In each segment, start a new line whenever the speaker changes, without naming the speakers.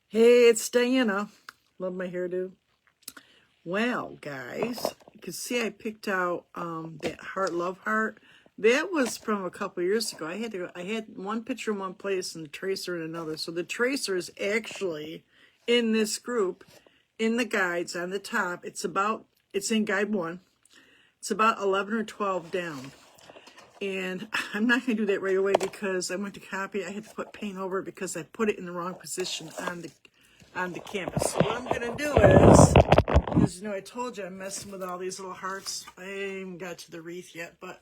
Hey, it's Diana. Love my hairdo. Well, guys, you can see I picked out that heart, love heart. That was from a couple years ago. I had one picture in one place and the tracer in another. So the tracer is actually in this group, in the guides on the top. It's in guide 1. It's about 11 or 12 down. And I'm not going to do that right away because I went to copy. I had to put paint over it because I put it in the wrong position on the canvas. So what I'm going to do is, I told you I'm messing with all these little hearts. I ain't even got to the wreath yet, but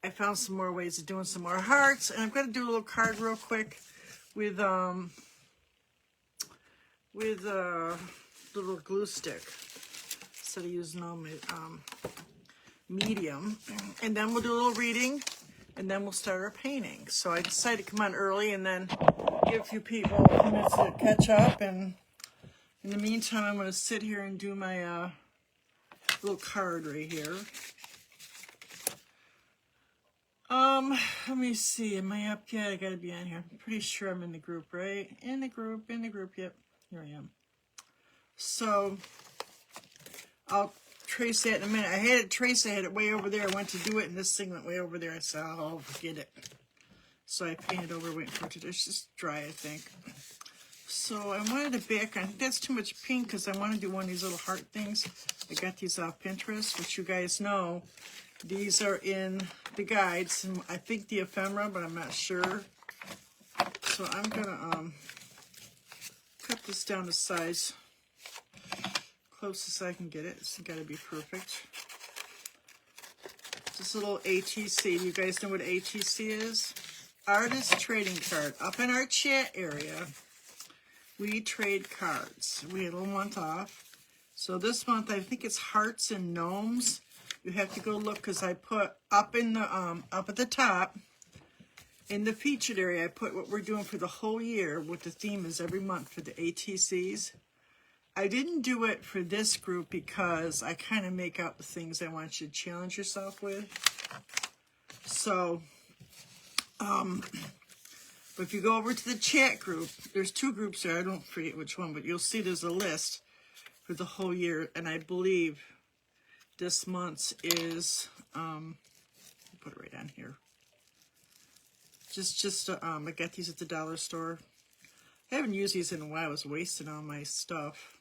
I found some more ways of doing some more hearts. And I'm going to do a little card real quick with little glue stick instead of using all my medium. And then we'll do a little reading, and then we'll start our painting. So I decided to come on early and then give a few people a few minutes to catch up. And in the meantime, I'm going to sit here and do my little card right here. Let me see. Am I up yet? I got to be on here. I'm pretty sure I'm in the group, right? In the group. Yep, here I am. So I'll trace that in a minute. I had it traced. I had it way over there. I went to do it, and this thing went way over there. I said, oh, forget it. So I painted over, waiting for it to just dry, I think. So I wanted a background. That's too much pink because I want to do one of these little heart things. I got these off Pinterest, which you guys know. These are in the guides, and I think the ephemera, but I'm not sure. So I'm gonna cut this down to size closest I can get it. It's got to be perfect. This little ATC. You guys know what ATC is? Artist trading card. Up in our chat area, we trade cards. We had a little month off. So this month, I think it's Hearts and Gnomes. You have to go look because I put up in the up at the top in the featured area. I put what we're doing for the whole year. What the theme is every month for the ATCs. I didn't do it for this group because I kind of make out the things I want you to challenge yourself with. So, but if you go over to the chat group, there's 2 groups there. I don't forget which one, but you'll see there's a list for the whole year. And I believe this month's is, put it right on here. I got these at the dollar store. I haven't used these in a while. I was wasting all my stuff.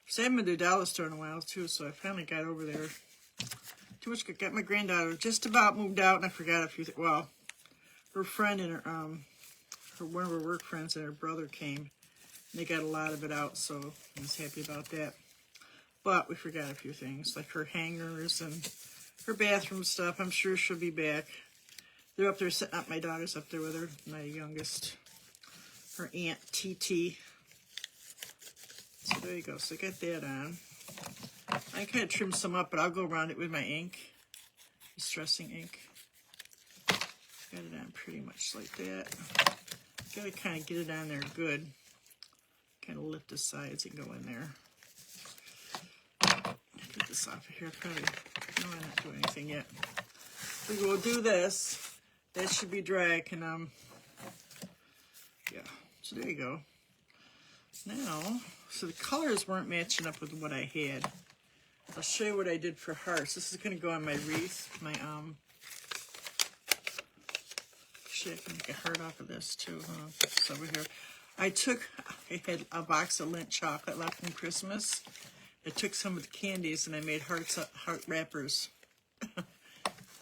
So I haven't been to the dollar store in a while too, so I finally got over there. Too much. Got my granddaughter just about moved out, and I forgot a few things. Well, her friend and one of her work friends and her brother came, and they got a lot of it out, so I was happy about that. But we forgot a few things, like her hangers and her bathroom stuff. I'm sure she'll be back. They're up there setting up. My daughter's up there with her, my youngest, her aunt TT. So there you go. So I got that on. I kind of trimmed some up, but I'll go around it with my ink, distressing ink. Got it on pretty much like that. Got to kind of get it on there good. Kind of lift the sides and go in there. Get this off of here. Probably. No, I'm not doing anything yet. We will do this. That should be dry. Yeah. So there you go. Now, so the colors weren't matching up with what I had. I'll show you what I did for hearts. This is going to go on my wreath. Actually, I can make a heart off of this too. It's over here. I had a box of Lindt chocolate left from Christmas. I took some of the candies and I made heart wrappers. Oh,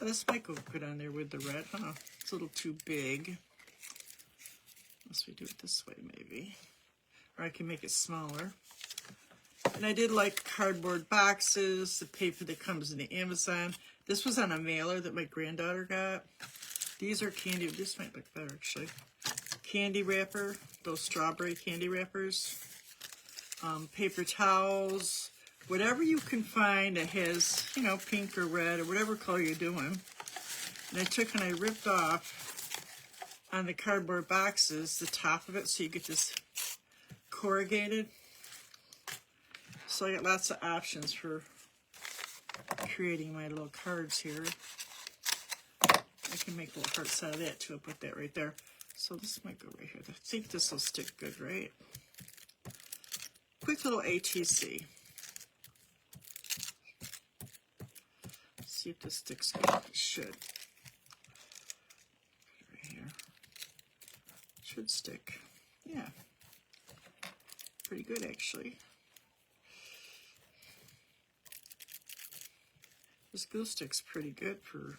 this might go good on there with the red, huh? It's a little too big. Unless we do it this way, maybe. Or I can make it smaller. And I did like cardboard boxes, the paper that comes in the Amazon. This was on a mailer that my granddaughter got. These are candy. This might look better, actually. Candy wrapper, those strawberry candy wrappers. Paper towels. Whatever you can find that has, pink or red or whatever color you're doing. And I took and I ripped off on the cardboard boxes the top of it so you get this corrugated. So I got lots of options for creating my little cards here. I can make little hearts out of that too. I'll put that right there. So this might go right here. I think this will stick good, right? quick little ATC. See if this sticks good. It should. Right here. Should stick. Yeah. Pretty good, actually. This glue stick's pretty good for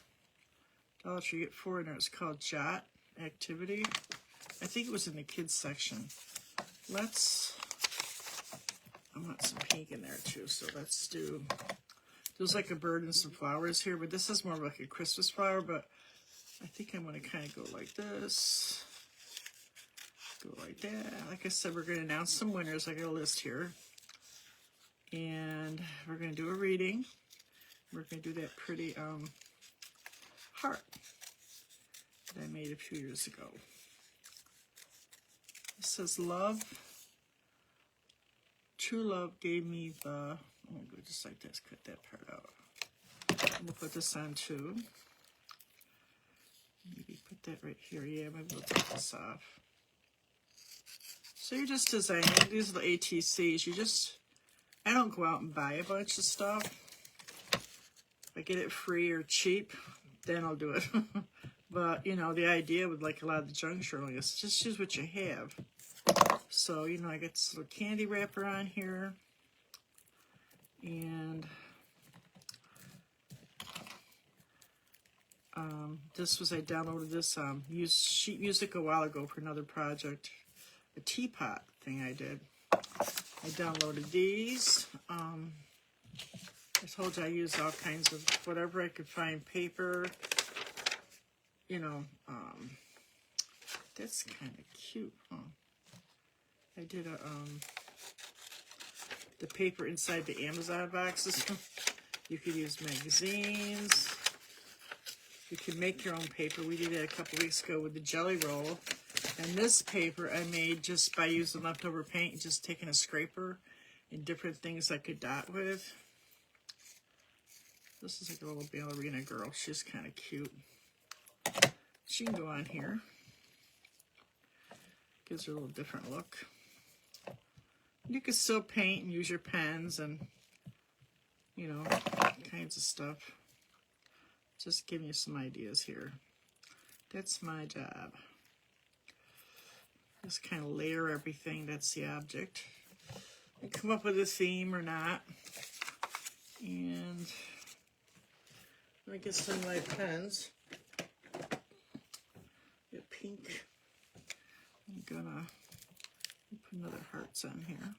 Dollar Tree. You get 4 in there. It's called Jot Activity. I think it was in the kids section. I want some pink in there too, so let's do, there's like a bird and some flowers here, but this is more like a Christmas flower, but I think I'm going to kind of go like this, go like that. Like I said, we're going to announce some winners. I got a list here, and we're going to do a reading. We're going to do that pretty heart that I made a few years ago. It says, love, true love gave me the, I'm going to go just like this, cut that part out. I'm going to put this on too. Maybe put that right here. Yeah, maybe we'll take this off. So you're just designing, these are the ATCs. You just, I don't go out and buy a bunch of stuff. If I get it free or cheap, then I'll do it. But, you know, the idea with like a lot of the junk journaling is just use what you have. So, you know, I got this little candy wrapper on here. And this was, I downloaded this sheet music a while ago for another project. A teapot thing I did. I downloaded these. I told you I use all kinds of whatever I could find, paper, you know, that's kind of cute, huh? I did the paper inside the Amazon boxes. You could use magazines. You could make your own paper. We did it a couple weeks ago with the Jelly Roll. And this paper I made just by using leftover paint and just taking a scraper and different things I could dot with. This is like a little ballerina girl. She's kind of cute. She can go on here. Gives her a little different look. You can still paint and use your pens and, you know, kinds of stuff. Just giving you some ideas here. That's my job. Just kind of layer everything. That's the object. You come up with a theme or not. And let me get some of my pens. Get pink. I'm gonna put another hearts on here.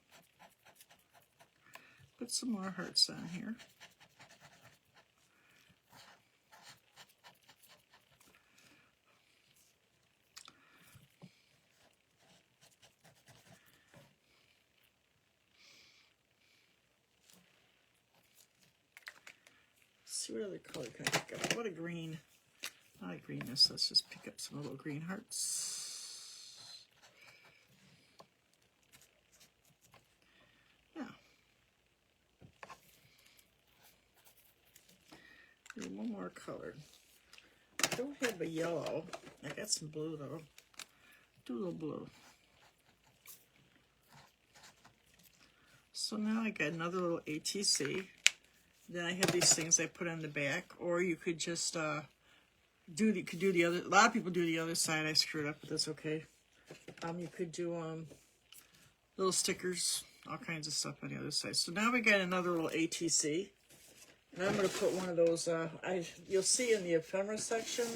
Put some more hearts on here. See what other color can I pick up? What a green. I like greenness. Let's just pick up some little green hearts. Yeah. Need one more color. I don't have a yellow. I got some blue though. Do a little blue. So now I got another little ATC. Then I have these things I put on the back, or you could just do the other. A lot of people do the other side. I screwed up, but that's okay. You could do little stickers, all kinds of stuff on the other side. So now we got another little ATC, and I'm going to put one of those. You'll see in the ephemera section,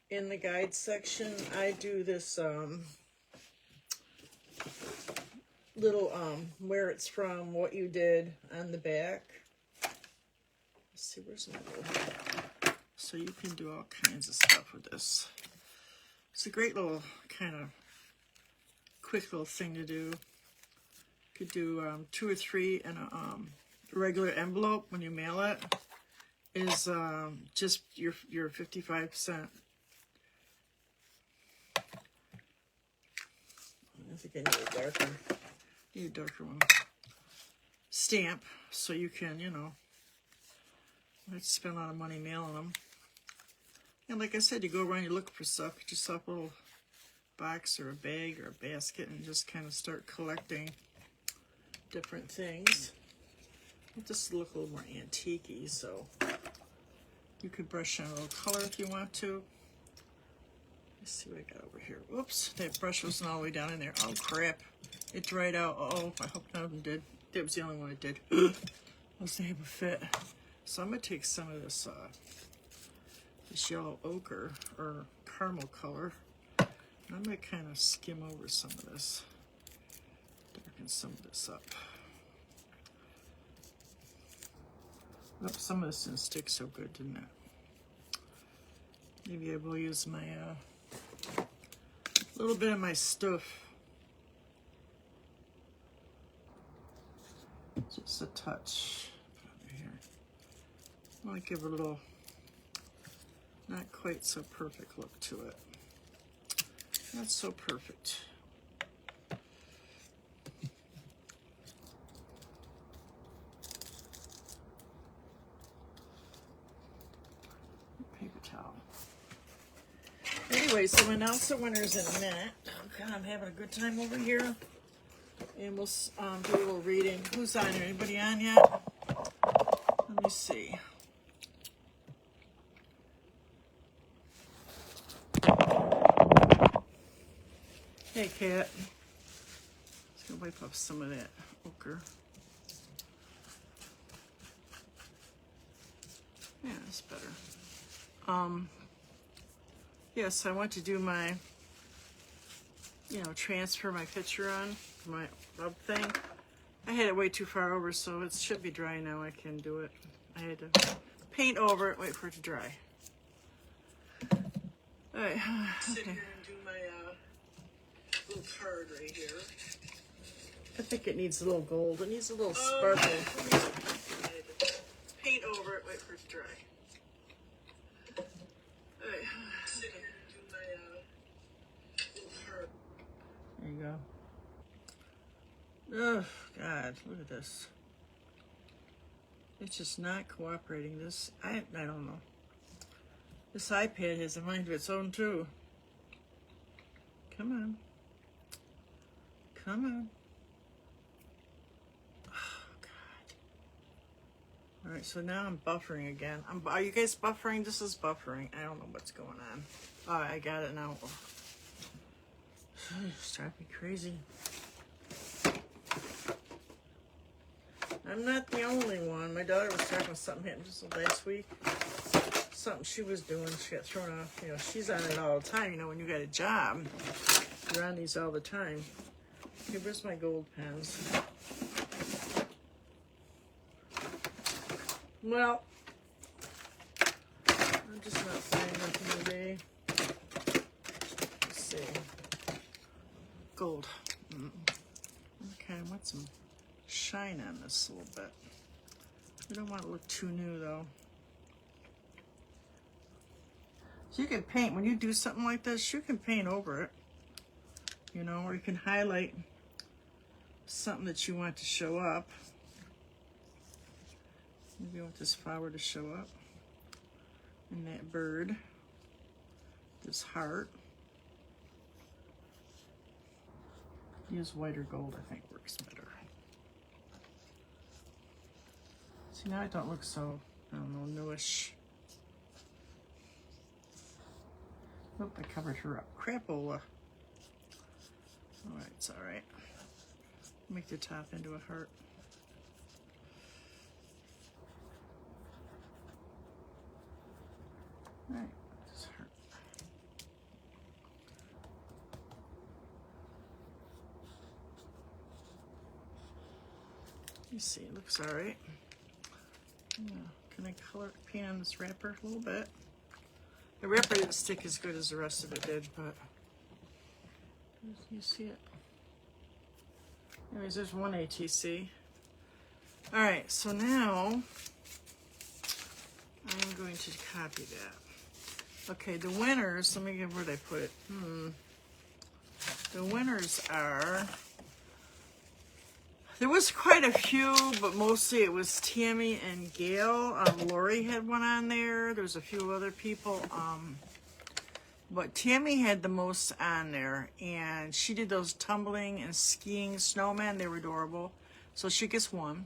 in the guide section, I do this little where it's from, what you did on the back. Let's see, where's the little, so you can do all kinds of stuff with this. It's a great little kind of quick little thing to do. You could do 2 or 3 in a regular envelope when you mail it. Is just your 55¢. I think I need a darker. Need a darker one. Stamp, so you can, you know, not spend a lot of money mailing them. And like I said, you go around, you look for stuff, get yourself a little box or a bag or a basket, and just kind of start collecting different things. This look a little more antique-y, so you could brush on a little color if you want to. Let's see what I got over here. Whoops, that brush wasn't all the way down in there. Oh crap, it dried out. Oh, I hope none of them did. That was the only one it did. Wasn't able to fit. So I'm gonna take some of this yellow ochre or caramel color. And I'm gonna kind of skim over some of this, darken some of this up. Oh, some of this didn't stick so good, didn't it? Maybe I will use my little bit of my stuff. Just a touch over here. I want to give a little, not quite so perfect look to it. Not so perfect. Paper towel. Anyway, so we'll announce the winners in a minute. Oh God, I'm having a good time over here. And we'll do a little reading. Who's on here? Anybody on yet? Let me see. Hey, Kat. Just gonna wipe off some of that ochre. Yeah, that's better. Yes, I want to do my, transfer my picture on my rub thing. I had it way too far over, so it should be dry now. I can do it. I had to paint over it, wait for it to dry. All right, sit here and do my little card right here. I think it needs a little gold. It needs a little sparkle. Paint over it, wait for it to dry. All right, sit here and do my little card. There you go. Oh, God, look at this. It's just not cooperating. This, I don't know. This iPad has a mind of its own, too. Come on. Come on. Oh, God. All right, so now I'm buffering again. Are you guys buffering? This is buffering. I don't know what's going on. Oh, I got it now. It's driving me crazy. I'm not the only one. My daughter was talking about something happened just last week. Something she was doing, she got thrown off. She's on it all the time. When you got a job, you're on these all the time. Okay, where's my gold pens? Well, I'm just not finding nothing today. Let's see. Gold. Okay, I want some shine on this a little bit. We don't want to look too new though. So you can paint, when you do something like this, you can paint over it, or you can highlight something that you want to show up. Maybe you want this flower to show up, and that bird, this heart. Use white or gold, I think works better. See, now I don't look so, I don't know, newish. Oop, I covered her up. Crapola. Alright, it's alright. Make the top into a heart. Alright, this heart. You see, it looks alright. Yeah. Can I color paint on this wrapper a little bit? The wrapper didn't stick as good as the rest of it did, but you see it. Anyways, there's one ATC. All right, so now I'm going to copy that. Okay, the winners, let me get, where did I put it? The winners are, there was quite a few, but mostly it was Tammy and Gail. Lori had one on there. There's a few other people. But Tammy had the most on there, and she did those tumbling and skiing snowmen. They were adorable. So she gets one.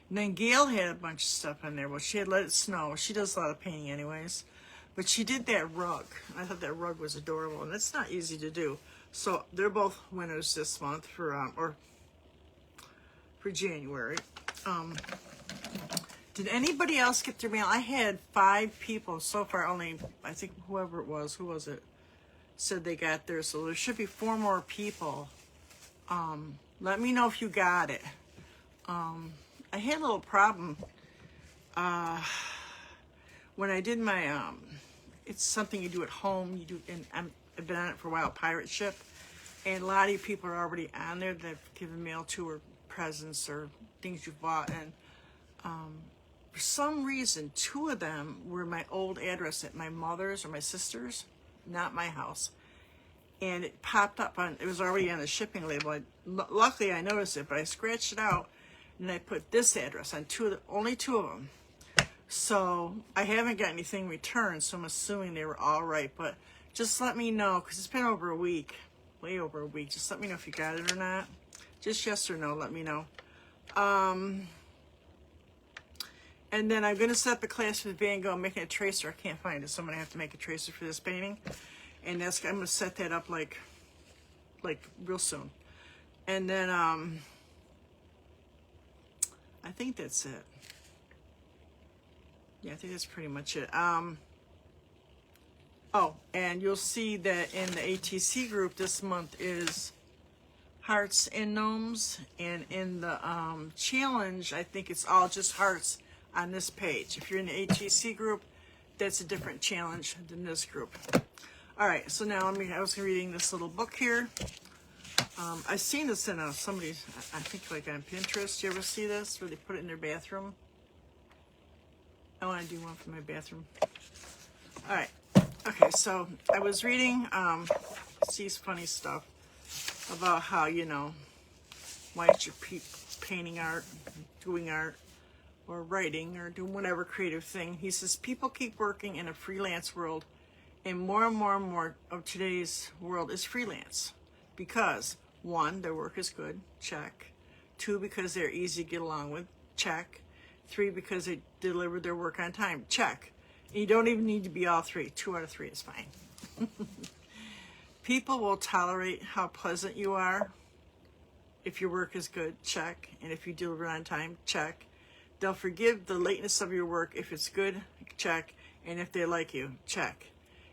And then Gail had a bunch of stuff in there. Well, she had let it snow. She does a lot of painting anyways. But she did that rug. I thought that rug was adorable, and it's not easy to do. So they're both winners this month for January. Did anybody else get their mail? I had 5 people so far. Only, I think whoever it was, who was it, said they got theirs. So there should be 4 more people. Let me know if you got it. I had a little problem when I did my, it's something you do at home. You do, and I've been on it for a while, Pirate Ship. And a lot of you people are already on there that I've given mail to, or presents or things you bought. And for some reason, 2 of them were my old address at my mother's or my sister's, not my house. And it popped up on, it was already on the shipping label. Luckily I noticed it, but I scratched it out and I put this address on only 2 of them. So I haven't got anything returned, so I'm assuming they were all right. But just let me know, because it's been over a week, way over a week. Just let me know if you got it or not. Just yes or no, let me know. And then I'm going to set up a class with Van Gogh. I'm making a tracer. I can't find it, so I'm going to have to make a tracer for this painting. And I'm going to set that up like real soon. And then I think that's it. Yeah, I think that's pretty much it. Oh, and you'll see that in the ATC group this month is hearts and gnomes. And in the challenge, I think it's all just hearts on this page. If you're in the ATC group, that's a different challenge than this group. All right, so now I was reading this little book here. I've seen this in somebody's, I think like on Pinterest. You ever see this where they put it in their bathroom? I want to do one for my bathroom. All right. Okay, so I was reading C's funny stuff about how, you know, why aren't you painting art, doing art, or writing, or doing whatever creative thing. He says people keep working in a freelance world, and more and more of today's world is freelance. Because, 1, their work is good, check. 2, because they're easy to get along with, check. 3, because they delivered their work on time, check. And you don't even need to be all 3. 2 out of 3 is fine. People will tolerate how pleasant you are if your work is good, check. And if you deliver on time, check. They'll forgive the lateness of your work if it's good, check. And if they like you, check.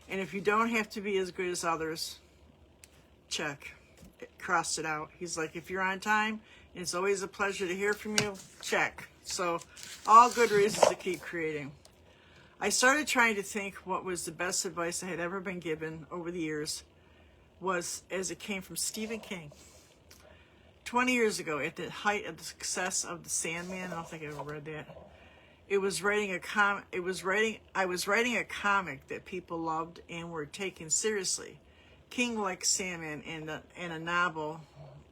And if you don't have to be as good as others, check. Crossed it out. He's like, if you're on time, and it's always a pleasure to hear from you, check. So all good reasons to keep creating. I started trying to think what was the best advice I had ever been given over the years was as it came from Stephen King. 20 years ago, at the height of the success of The Sandman, I don't think I ever read that. I was writing a comic that people loved and were taken seriously. King liked Sandman and a novel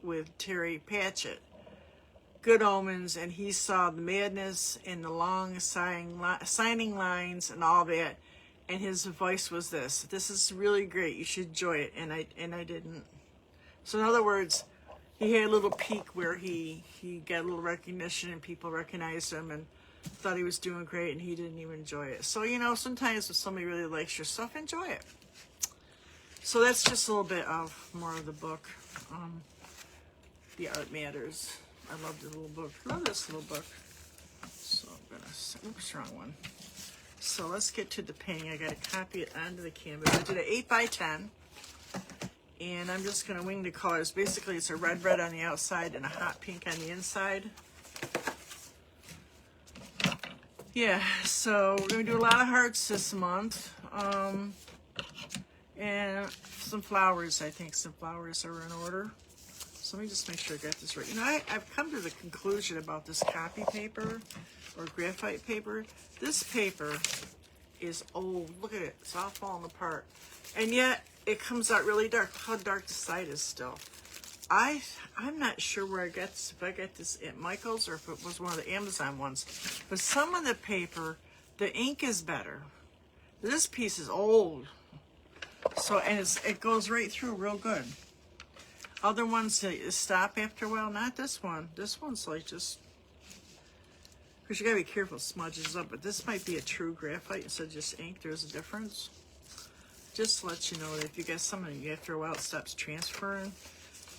with Terry Pratchett, Good Omens, and he saw the madness and the long signing lines and all that, and his advice was this is really great, you should enjoy it, and I didn't. So in other words, he had a little peak where he got a little recognition and people recognized him and thought he was doing great, and he didn't even enjoy it. So, you know, sometimes if somebody really likes your stuff, enjoy it. So that's just a little bit of more of the book. The Art Matters. I love the little book. Love this little book. So I'm gonna, oops, wrong one. So let's get to the painting. I gotta copy it onto the canvas. I did an 8x10. And I'm just gonna wing the colors. Basically it's a red on the outside and a hot pink on the inside. Yeah, so we're gonna do a lot of hearts this month. And some flowers, I think some flowers are in order. So let me just make sure I got this right. You know, I've come to the conclusion about this copy paper or graphite paper. This paper is old. Look at it, it's all falling apart. And yet it comes out really dark. Look how dark the side is still. I'm not sure where I got this, if I got this at Michael's or if it was one of the Amazon ones. But some of the paper, the ink is better. This piece is old. So, and it goes right through real good. Other ones stop after a while. Not this one. This one's like just, because you gotta be careful, it smudges up. But this might be a true graphite instead of just ink. There's a difference. Just to let you know that if you get something after a while it stops transferring,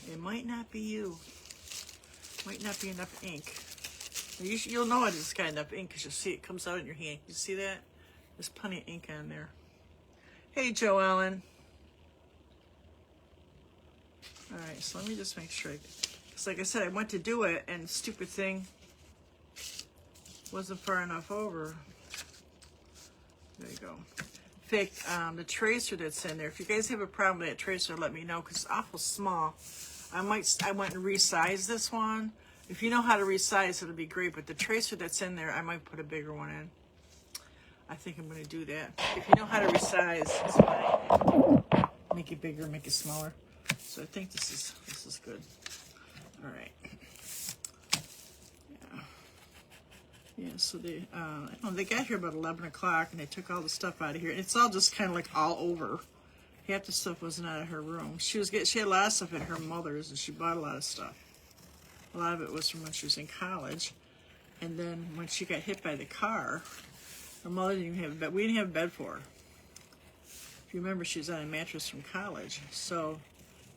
it might not be you. Might not be enough ink. You'll know it's got enough ink because you'll see it comes out in your hand. You see that? There's plenty of ink on there. Hey, Joe Allen. All right, so let me just make sure. Because like I said, I went to do it, and the stupid thing wasn't far enough over. There you go. In fact, the tracer that's in there, if you guys have a problem with that tracer, let me know, because it's awful small. I went and resized this one. If you know how to resize, it'll be great, but the tracer that's in there, I might put a bigger one in. I think I'm going to do that. If you know how to resize, it's fine. Make it bigger, make it smaller. So I think this is good. All right. Yeah, so they got here about 11 o'clock, and they took all the stuff out of here. And it's all just kind of like all over. Half the stuff wasn't out of her room. She had a lot of stuff at her mother's, and she bought a lot of stuff. A lot of it was from when she was in college. And then when she got hit by the car, her mother didn't even have a bed. We didn't have a bed for her. If you remember, she was on a mattress from college. So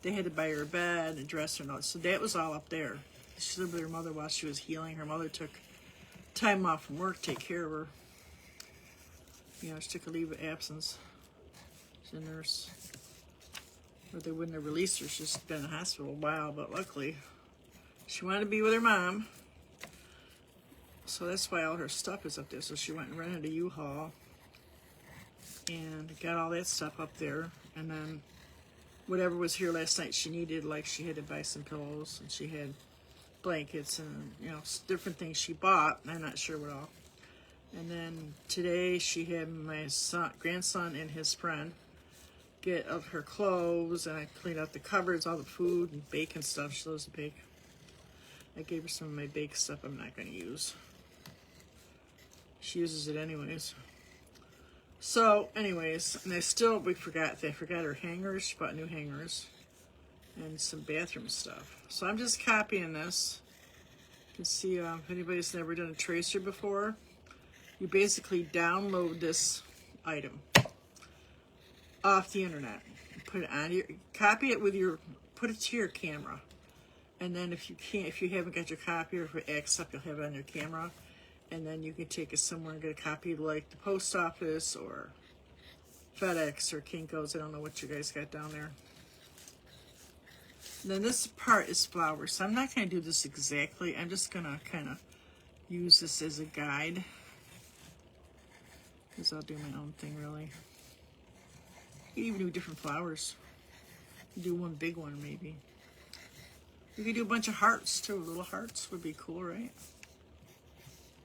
they had to buy her a bed, a dresser, and all. So that was all up there. She lived with her mother while she was healing. Her mother took time off from work to take care of her. You know, she took a leave of absence. She's a nurse. Or they wouldn't have released her. She's been in the hospital a while, but luckily she wanted to be with her mom. So that's why all her stuff is up there. So she went and rented a U-Haul and got all that stuff up there. And then whatever was here last night she needed, like she had to buy some pillows, and she had blankets and, you know, different things she bought. I'm not sure what all. And then today she had my grandson and his friend get of her clothes, and I cleaned out the cupboards, all the food and bacon stuff. She loves to bake. I gave her some of my bake stuff I'm not going to use. She uses it anyways. So, anyways, and we forgot her hangers. She bought new hangers and some bathroom stuff. So I'm just copying this. You can see if anybody's never done a tracer before, you basically download this item off the internet. Put it on copy it with put it to your camera. And then if you haven't got your copy, or if it acts up, you'll have it on your camera. And then you can take it somewhere and get a copy, like the post office or FedEx or Kinko's. I don't know what you guys got down there. And then this part is flowers. So I'm not going to do this exactly. I'm just going to kind of use this as a guide, because I'll do my own thing, really. You can even do different flowers. You do one big one, maybe. You could do a bunch of hearts, too. Little hearts would be cool, right?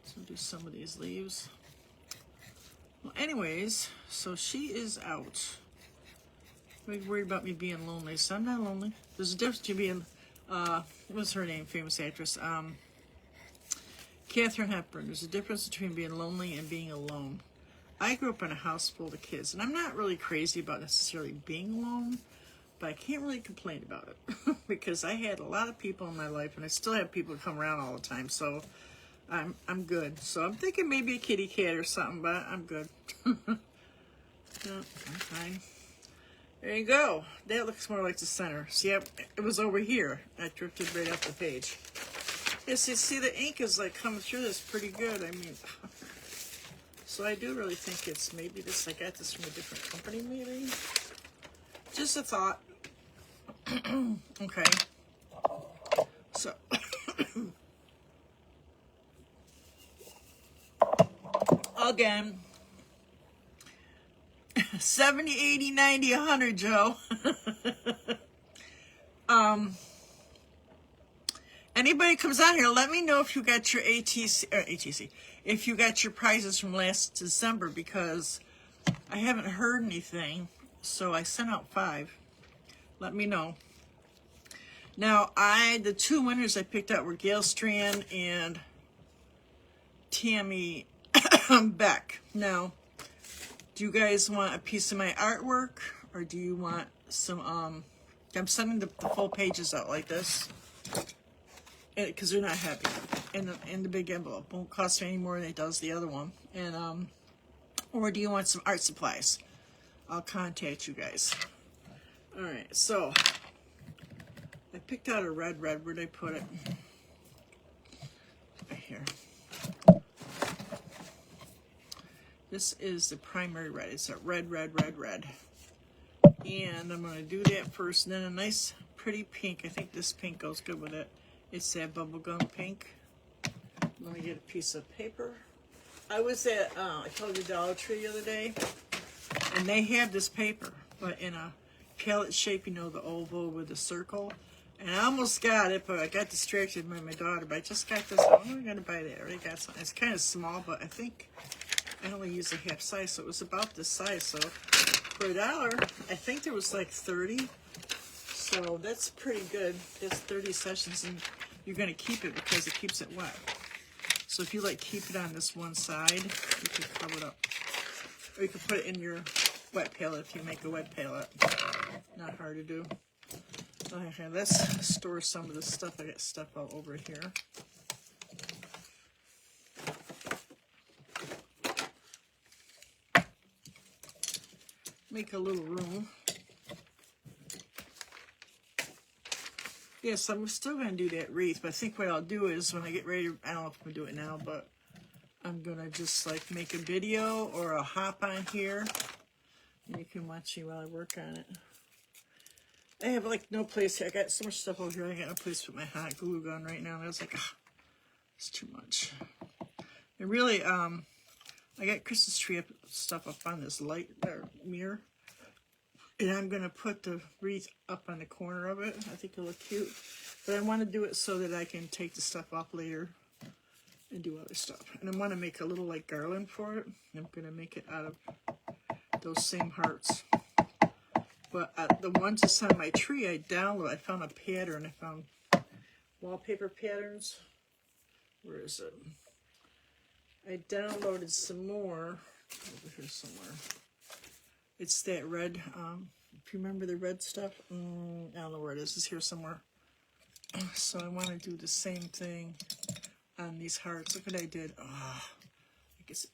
So do some of these leaves. Well, anyways, so she is out. I'm worried about me being lonely, so I'm not lonely. There's a difference between being, what's her name, famous actress? Katharine Hepburn. There's a difference between being lonely and being alone. I grew up in a house full of kids, and I'm not really crazy about necessarily being alone, but I can't really complain about it because I had a lot of people in my life, and I still have people come around all the time, so I'm good. So I'm thinking maybe a kitty cat or something, but I'm good. No, I'm fine. There you go. That looks more like the center. See, it was over here. I drifted right up the page. Yeah, see, the ink is like coming through this pretty good. I mean, so I do really think it's maybe this. I got this from a different company, maybe. Just a thought. Okay. So. Again. 70, 80, 90, 100, Joe. Anybody comes out here, let me know if you got your ATC, if you got your prizes from last December, because I haven't heard anything. So I sent out 5. Let me know. Now, the 2 winners I picked out were Gail Strand and Tammy Beck. Now, do you guys want a piece of my artwork, or do you want some I'm sending the full pages out like this, because they're not heavy. In the big envelope won't cost me any more than it does the other one. And or do you want some art supplies? I'll contact you guys. All right, so I picked out a red. Where'd I put it? Right here. This is the primary red. It's a red. And I'm going to do that first, and then a nice pretty pink. I think this pink goes good with it. It's that bubblegum pink. Let me get a piece of paper. I was at, I told you, Dollar Tree the other day, and they have this paper, but in a palette shape, you know, the oval with the circle. And I almost got it, but I got distracted by my daughter. But I just got this. I'm only going to buy that. I already got something. It's kind of small, but I think I only used a half size, so it was about this size. So for $1, I think there was like 30. So that's pretty good. That's 30 sessions, and you're going to keep it because it keeps it wet. So if you like keep it on this one side, you can cover it up. Or you can put it in your wet palette if you make a wet palette. Not hard to do. Okay, let's store some of this stuff. I got stuff all over here. Make a little room. Yes, I'm still going to do that wreath, but I think what I'll do is when I get ready, I don't know if I'm going to do it now, but I'm going to just like make a video or I'll hop on here and you can watch me while I work on it. I have like no place here. I got so much stuff over here. I got no place to put my hot glue gun right now. And I was like, oh, it's too much. And really, I got Christmas tree stuff up on this light mirror. And I'm going to put the wreath up on the corner of it. I think it'll look cute. But I want to do it so that I can take the stuff off later and do other stuff. And I want to make a little like garland for it. I'm going to make it out of those same hearts. But the ones that's on my tree, I found a pattern. I found wallpaper patterns. Where is it? I downloaded some more. Over here somewhere. It's that red. If you remember the red stuff, I don't know where it is. It's here somewhere. So I want to do the same thing on these hearts. Look what I did. Oh, I guess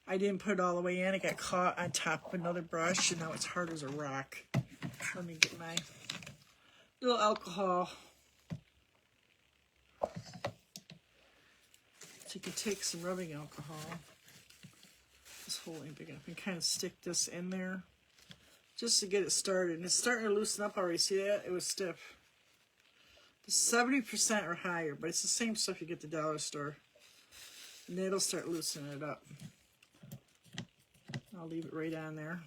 I didn't put it all the way in. It got caught on top of another brush, and now it's hard as a rock. Let me get my little alcohol. So you can take some rubbing alcohol. This hole ain't big enough. And kind of stick this in there just to get it started. And it's starting to loosen up already. See that? It was stiff. It's 70% or higher, but it's the same stuff you get at the dollar store. And it'll start loosening it up. I'll leave it right on there.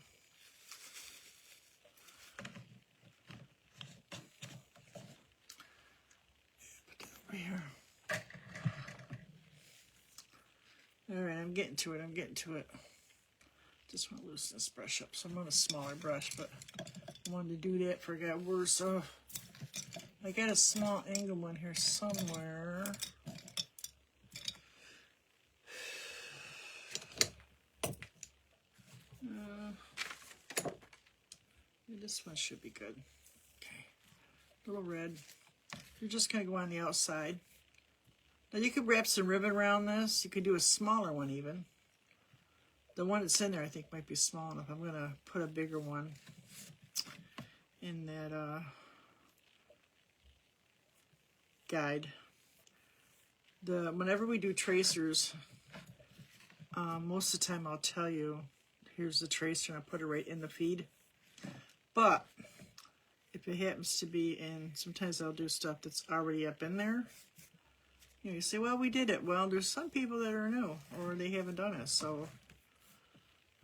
Put that over here. All right, I'm getting to it. Just want to loosen this brush up. So I'm on a smaller brush, but I wanted to do that before it got worse. So I got a small angle one here somewhere. This one should be good. Okay, a little red. You're just going to go on the outside. Now you could wrap some ribbon around this. You could do a smaller one even. The one that's in there I think might be small enough. I'm going to put a bigger one in that guide. Whenever we do tracers, most of the time I'll tell you, here's the tracer, and I put it right in the feed. But if it happens to be in, sometimes I'll do stuff that's already up in there. You say, well, we did it. Well, there's some people that are new, or they haven't done it, so,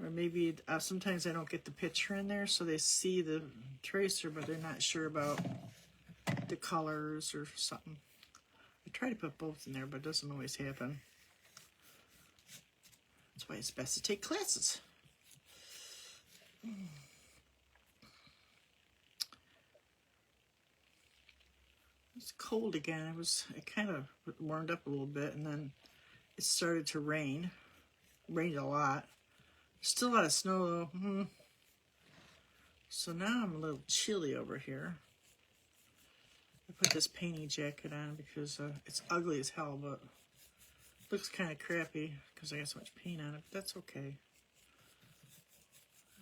or maybe sometimes I don't get the picture in there, so they see the tracer, but they're not sure about the colors or something. I try to put both in there, but it doesn't always happen. That's why it's best to take classes. It's cold again. It kind of warmed up a little bit, and then it started to rain. It rained a lot. There's still a lot of snow though. So now I'm a little chilly over here. I put this painting jacket on because it's ugly as hell, but it looks kind of crappy because I got so much paint on it, but that's okay.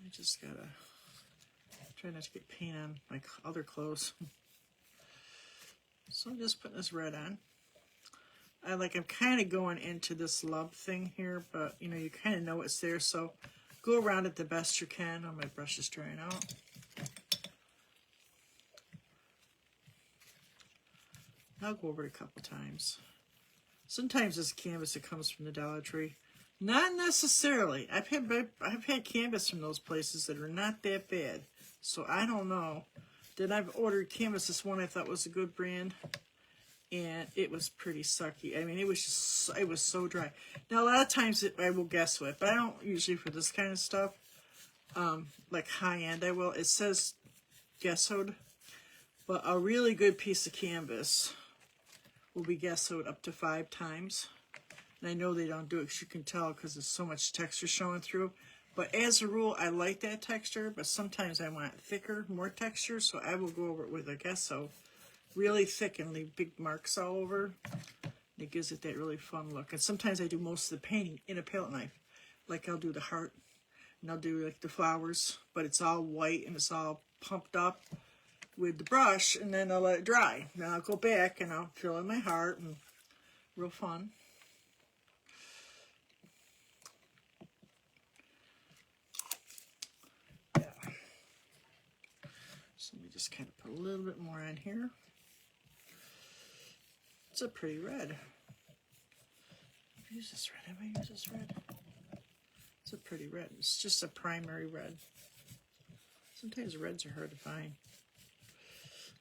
I just gotta try not to get paint on my other clothes. So I'm just putting this red on. I'm kind of going into this love thing here, but you know, you kind of know it's there, so go around it the best you can. Oh, my brush is drying out. I'll go over it a couple times. Sometimes this canvas that comes from the Dollar Tree, not necessarily. I've had canvas from those places that are not that bad, so I don't know. Then I've ordered canvas. This one I thought was a good brand, and it was pretty sucky. I mean, it was so dry. Now a lot of times I will guess with, but I don't usually for this kind of stuff. Like high end, I will. It says gessoed, but a really good piece of canvas will be gessoed up to 5 times. And I know they don't do it because you can tell because there's so much texture showing through. But as a rule, I like that texture, but sometimes I want thicker, more texture, so I will go over it with a gesso. Really thick and leave big marks all over. It gives it that really fun look. And sometimes I do most of the painting in a palette knife. Like I'll do the heart, and I'll do like the flowers, but it's all white and it's all pumped up with the brush, and then I'll let it dry. Then I'll go back and I'll fill in my heart, and real fun. Yeah. So let me just kind of put a little bit more on here. It's a pretty red. Use this red. Have I used this red? It's a pretty red. It's just a primary red. Sometimes reds are hard to find.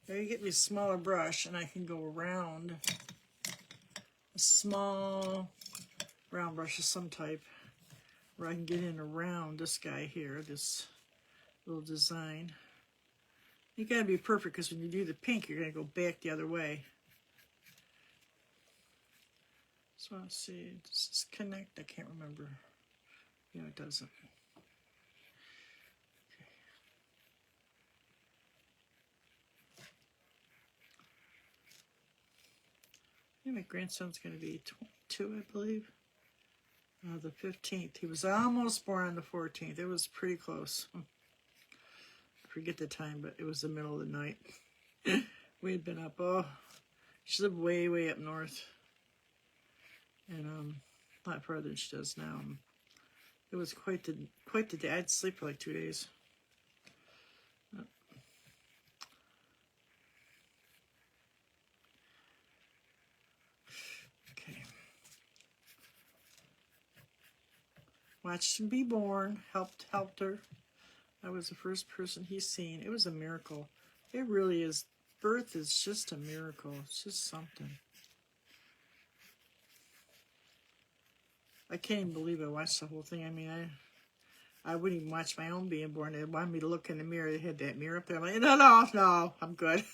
Now you get me a smaller brush, and I can go around a small round brush of some type, where I can get in around this guy here, this little design. You gotta be perfect because when you do the pink, you're gonna go back the other way. So let's see, does this connect? I can't remember. Yeah, it doesn't. Okay. Yeah, my grandson's going to be 22, I believe. The 15th. He was almost born on the 14th. It was pretty close. I forget the time, but it was the middle of the night. We had been up. Oh, she lived way, way up north. And a lot further than she does now. It was quite the day. I'd sleep for like 2 days. Okay. Watched him be born. Helped her. I was the first person he's seen. It was a miracle. It really is. Birth is just a miracle. It's just something. I can't even believe I watched the whole thing. I mean, I wouldn't even watch my own being born. They wanted me to look in the mirror. They had that mirror up there. I'm like, no, I'm good.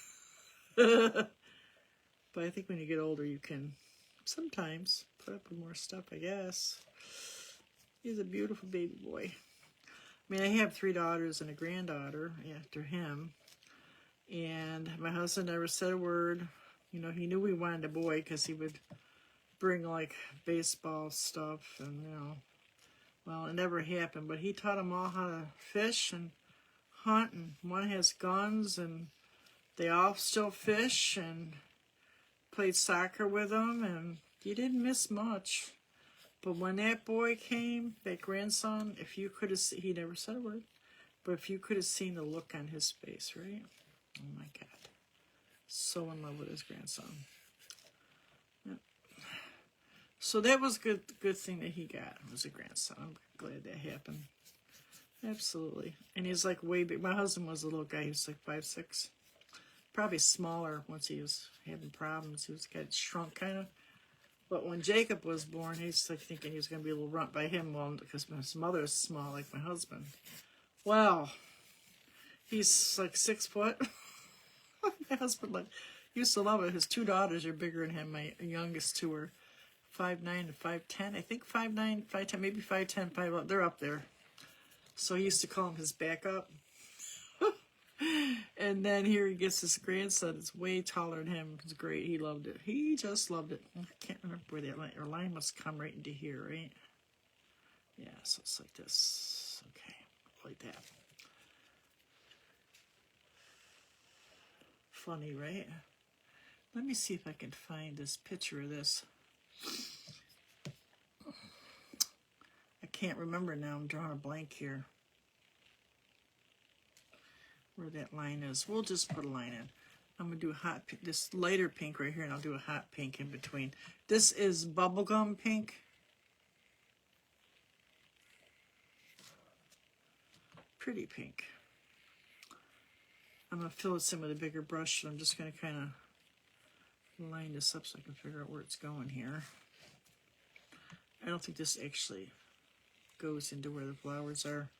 But I think when you get older, you can sometimes put up with more stuff, I guess. He's a beautiful baby boy. I mean, I have 3 daughters and a granddaughter after him. And my husband never said a word. You know, he knew we wanted a boy because he would bring, like, baseball stuff and, you know. Well, it never happened, but he taught them all how to fish and hunt, and one has guns, and they all still fish, and played soccer with them, and you didn't miss much. But when that boy came, that grandson, if you could have seen, he never said a word, but if you could have seen the look on his face, right? Oh my God. So in love with his grandson. Yep. So that was good thing that he got, was a grandson. I'm glad that happened. Absolutely. And he's like way big. My husband was a little guy. He was like 5'6". Probably smaller once he was having problems. He was got shrunk kind of. But when Jacob was born, he's like thinking he was going to be a little runt by him, well, because his mother is small like my husband. Well, he's like 6 foot. My husband like used to love it. His 2 daughters are bigger than him. My youngest 2 are 5'9" and 5'10". I think 5'9", 5'10", maybe 5'10", 5'11". They're up there. So he used to call him his backup. And then here he gets his grandson. It's way taller than him. It's great. He loved it. He just loved it. I can't remember where that line, or line must come right into here, right? Yeah, so it's like this. Okay, like that. Funny, right? Let me see if I can find this picture of this. I can't remember now. I'm drawing a blank here. Where that line is. We'll just put a line in. I'm going to do a hot pink, this lighter pink right here, and I'll do a hot pink in between. This is bubblegum pink. Pretty pink. I'm going to fill this in with a bigger brush, so I'm just going to kind of line this up so I can figure out where it's going here. I don't think this actually goes into where the flowers are.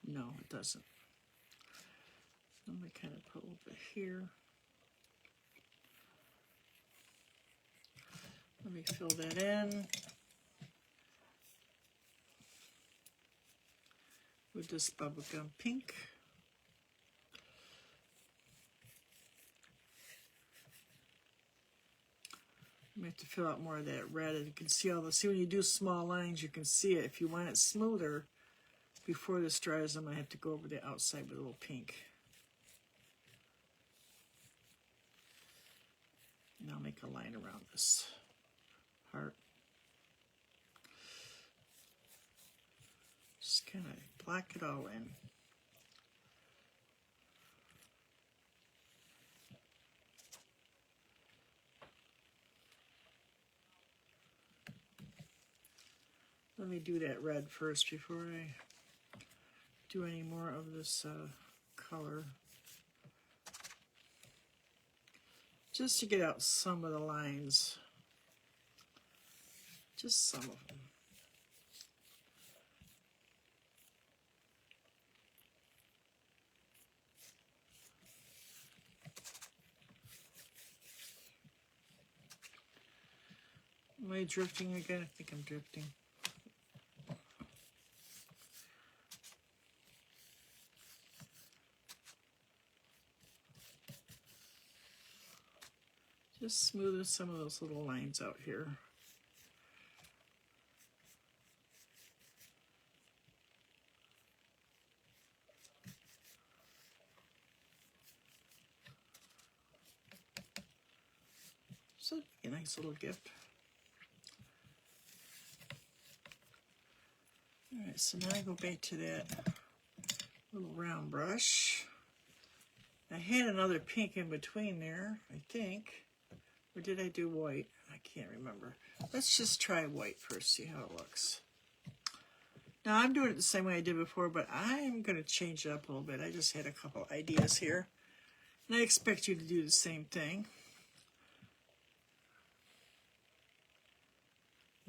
No, it doesn't. I'm going to kind of put a little bit here. Let me fill that in with this bubblegum pink. I have to fill out more of that red, and you can see all the, see when you do small lines, you can see it. If you want it smoother, before this dries, I'm going to have to go over the outside with a little pink. And I'll make a line around this heart. Just kind of black it all in. Let me do that red first before I do any more of this color. Just to get out some of the lines. Just some of them. Am I drifting again? I think I'm drifting. Just smoothing some of those little lines out here. So a nice little gift. All right, so now I go back to that little round brush. I had another pink in between there, I think. Or did I do white? I can't remember. Let's just try white first, see how it looks. Now I'm doing it the same way I did before, but I'm going to change it up a little bit. I just had a couple ideas here. And I expect you to do the same thing.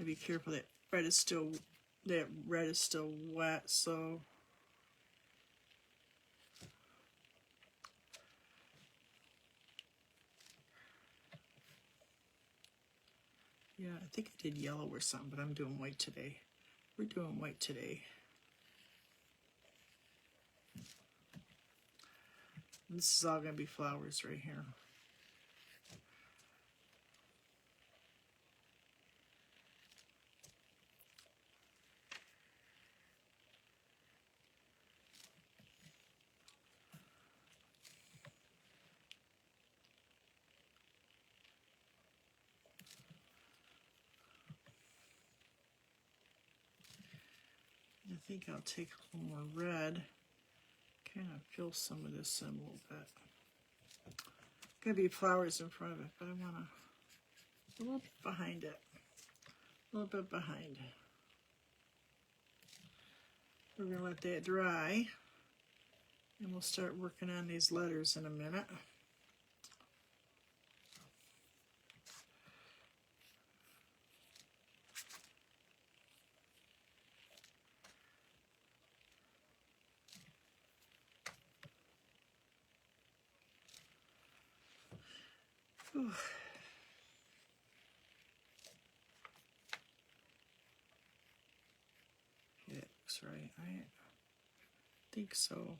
Be careful that red is still wet, so yeah, I think I did yellow or something, but I'm doing white today. We're doing white today. This is all going to be flowers right here. I think I'll take a little more red, kind of fill some of this in a little bit. Going to be flowers in front of it, but I want to a little bit behind it, a little bit behind. We're going to let that dry, and we'll start working on these letters in a minute. Whew. It looks right, right? think so.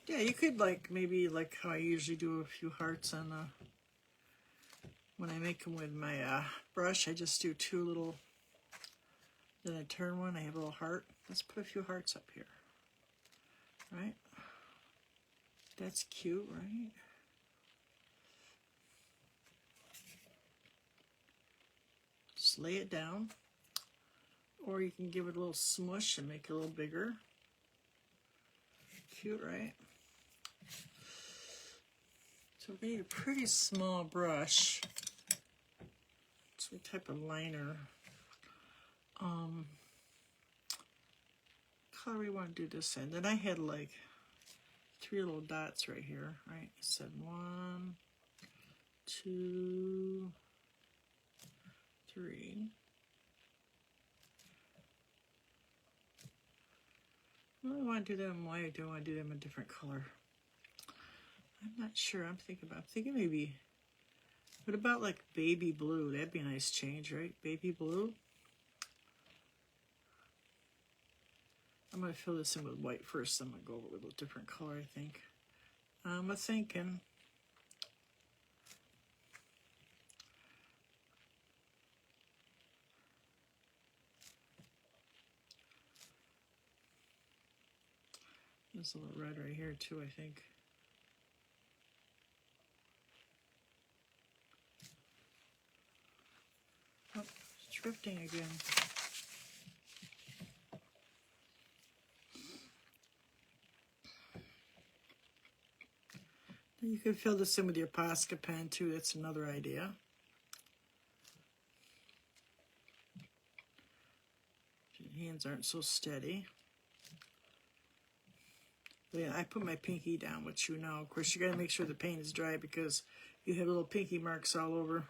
Yeah, you could like maybe like how I usually do a few hearts on the when I make them with my brush. I just do two little. Then I turn one. I have a little heart. Let's put a few hearts up here. Right. That's cute, right? Just lay it down. Or you can give it a little smush and make it a little bigger. Cute, right? So we need a pretty small brush. So what type of liner? Color we want to do this in. Then I had like 3 little dots right here, right? I said 1, 2, 3. Well, I want to do them. Why do I want to do them a different color? I'm not sure. I'm thinking maybe. What about like baby blue? That'd be a nice change, right? Baby blue. I'm going to fill this in with white first. I'm going to go over with a different color, I think. I'm thinking. There's a little red right here, too, I think. Oh, it's drifting again. You could fill this in with your Posca pen, too. That's another idea. Your hands aren't so steady. But yeah, I put my pinky down, which you know. Of course, you got to make sure the paint is dry because you have little pinky marks all over.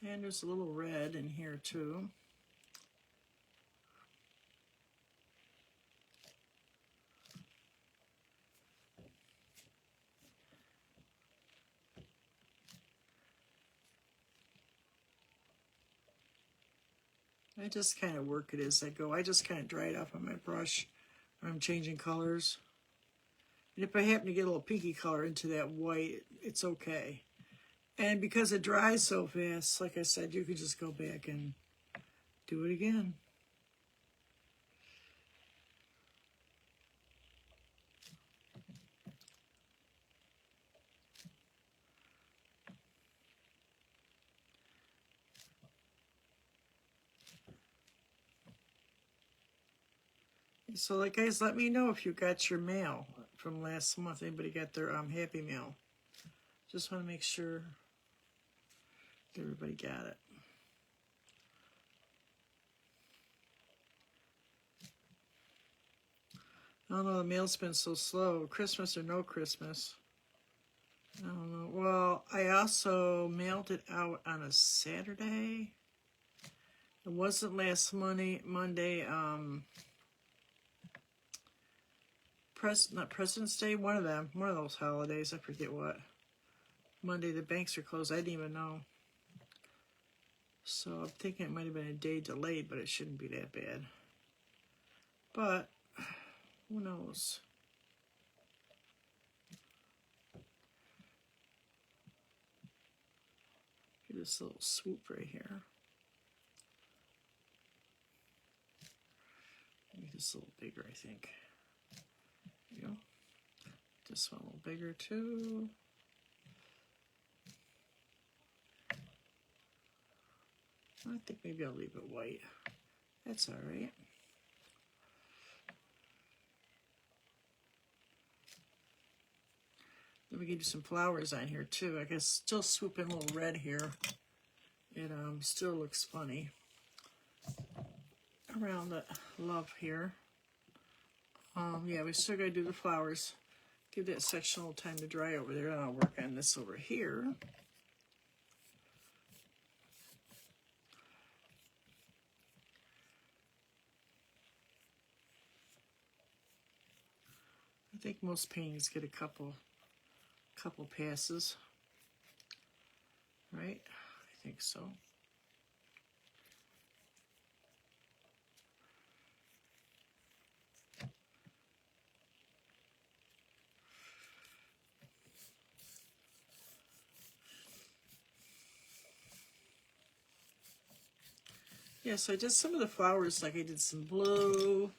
And there's a little red in here, too. I just kind of work it as I go. I just kind of dry it off on my brush when I'm changing colors. And if I happen to get a little pinky color into that white, it's okay. And because it dries so fast, like I said, you can just go back and do it again. So, like, guys, let me know if you got your mail from last month. Anybody got their Happy Mail? Just want to make sure everybody got it. I don't know, the mail's been so slow. Christmas or no Christmas. I don't know. Well, I also mailed it out on a Saturday. It wasn't last Monday. Not President's Day, one of those holidays, I forget what. Monday, the banks are closed, I didn't even know. So I'm thinking it might have been a day delayed, but it shouldn't be that bad. But, who knows? Get this little swoop right here. Make this a little bigger, I think. There you go. This one a little bigger too. I think maybe I'll leave it white. That's all right. Then we can do some flowers on here too. I guess still swoop in a little red here. It still looks funny around the love here. Yeah, we still gotta do the flowers. Give that section a little time to dry over there, and I'll work on this over here. I think most paintings get a couple passes. right? I think so. Yeah, so I did some of the flowers, like I did some blue,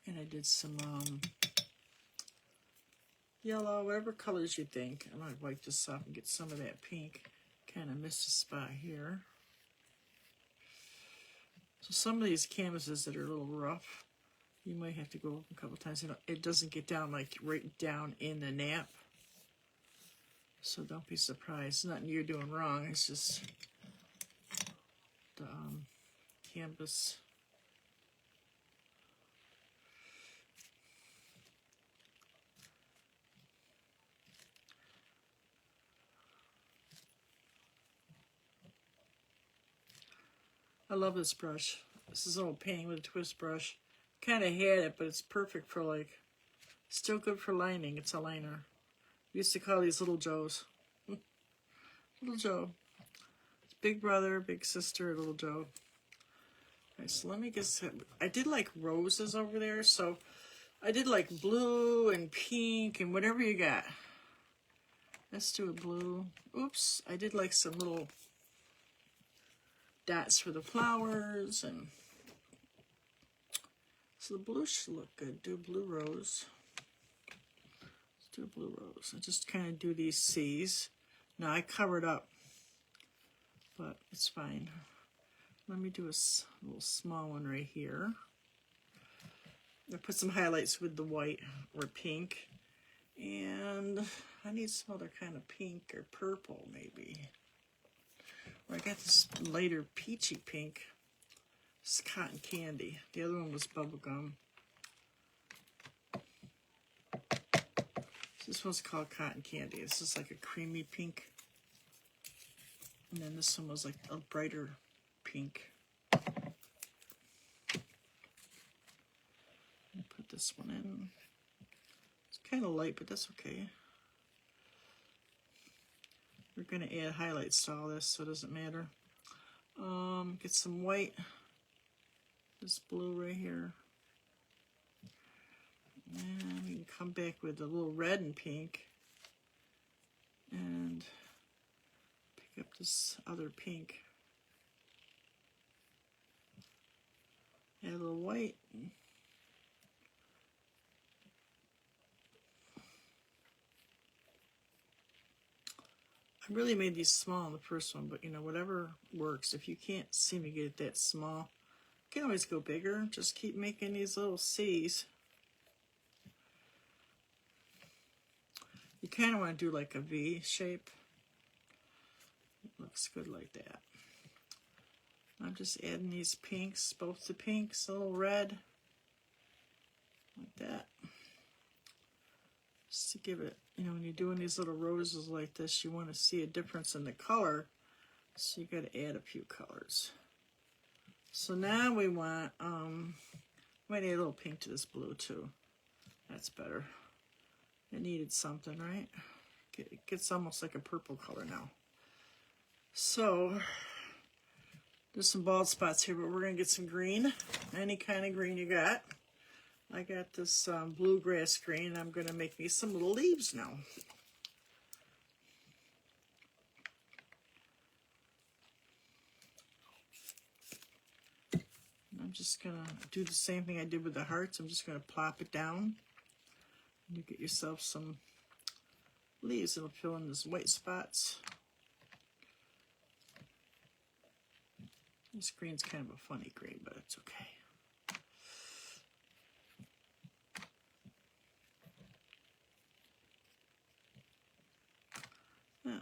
and I did some yellow, whatever colors you think. I might wipe this off and get some of that pink. Kind of missed a spot here. So some of these canvases that are a little rough, you might have to go a couple times. You know, it doesn't get down like right down in the nap. So don't be surprised. Nothing you're doing wrong. It's just the canvas. I love this brush. This is an old painting with a twist brush. Kind of had it, but it's perfect for like, still good for lining. It's a liner. We used to call these Little Joes. Little Joe. It's big brother, big sister, Little Joe. Alright, so let me get some, I did like roses over there, so I did like blue and pink and whatever you got. Let's do a blue. Oops, I did like some little dots for the flowers, and so the blue should look good. Do a blue rose. Let's do a blue rose. I just kind of do these C's. Now I covered up, but it's fine. Let me do a little small one right here. I put some highlights with the white or pink, and I need some other kind of pink or purple maybe. Or I got this lighter peachy pink. It's cotton candy. The other one was bubblegum. This one's called cotton candy. This is like a creamy pink. And then this one was like a brighter pink. Put this one in. It's kind of light, but that's okay. We're going to add highlights to all this, so it doesn't matter. Get some white. This blue right here. And we can come back with a little red and pink. And pick up this other pink. Add a little white. I really made these small in the first one, but you know, whatever works. If you can't seem to get it that small, you can always go bigger. Just keep making these little C's. You kind of want to do like a V shape. It looks good like that. I'm just adding these pinks, both the pinks, a little red, like that. Just to give it, you know, when you're doing these little roses like this, you want to see a difference in the color, so you got to add a few colors. So now we want, might add a little pink to this blue too. That's better. It needed something, right? It gets almost like a purple color now. So there's some bald spots here, but we're gonna get some green. Any kind of green you got. I got this bluegrass green, and I'm going to make me some little leaves now. And I'm just going to do the same thing I did with the hearts. I'm just going to plop it down. And you get yourself some leaves that'll fill in those white spots. This green's kind of a funny green, but it's okay. Yeah.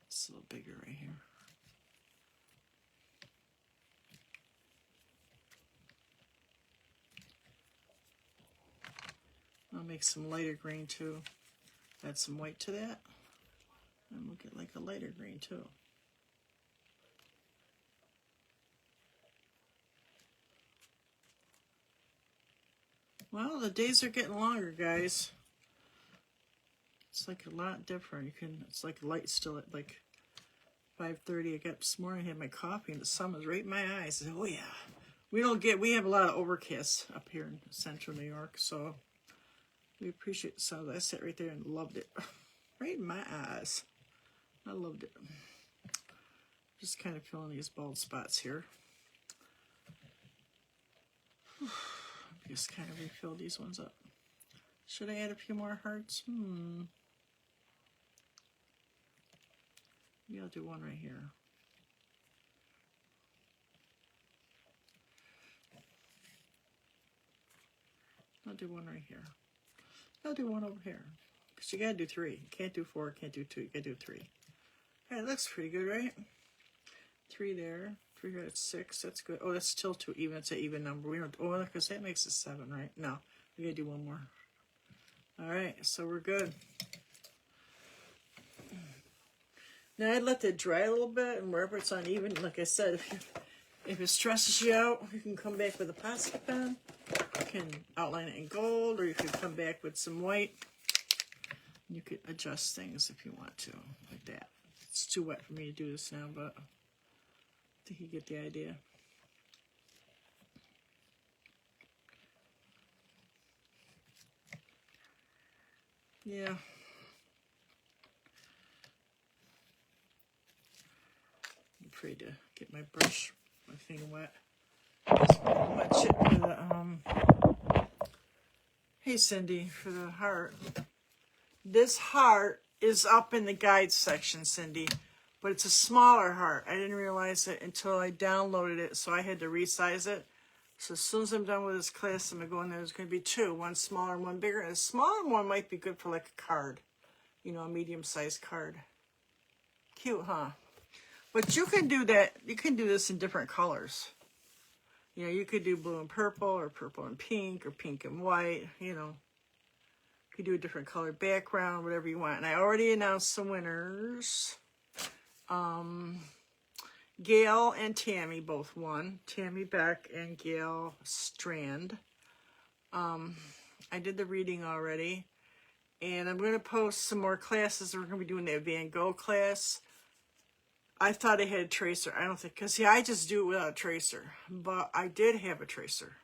It's a little bigger right here. I'll make some lighter green too. Add some white to that. And we'll get like a lighter green too. Well, the days are getting longer, guys. It's like a lot different. It's like light still at like 5:30. I got up this morning, I had my coffee, and the sun was right in my eyes. I said, oh yeah. We have a lot of overcast up here in central New York, so we appreciate the sun. I sat right there and loved it. Right in my eyes. I loved it. Just kind of filling these bald spots here. Just kind of refill these ones up. Should I add a few more hearts? Maybe I'll do one right here. I'll do one right here. I'll do one over here. Because you gotta do 3. You can't do 4, can't do 2, you gotta do 3. All right, looks pretty good, right? 3 there. 3 here, that's 6. That's good. Oh, that's still too even. It's an even number. We don't. Oh, because that makes it 7, right? No, we gotta do one more. All right, so we're good. Now I'd let that dry a little bit, and wherever it's uneven, like I said, if it stresses you out, you can come back with a Posca pen. You can outline it in gold, or you could come back with some white. You could adjust things if you want to, like that. It's too wet for me to do this now, but I think you get the idea. Yeah. I'm afraid to get my brush, my thing wet. Much it for the, hey Cindy, for the heart. This heart is up in the guide section, Cindy, but it's a smaller heart. I didn't realize it until I downloaded it, so I had to resize it. So as soon as I'm done with this class, I'm going to go in there. There's going to be 2, one smaller and one bigger. And a smaller one might be good for like a card, you know, a medium-sized card. Cute, huh? But you can do that. You can do this in different colors. You know, you could do blue and purple, or purple and pink, or pink and white, you know. You could do a different color background, whatever you want. And I already announced some winners. Gail and Tammy both won. Tammy Beck and Gail Strand. I did the reading already. And I'm going to post some more classes. We're going to be doing that Van Gogh class. I thought I had a tracer. I don't think, because see, I just do it without a tracer. But I did have a tracer.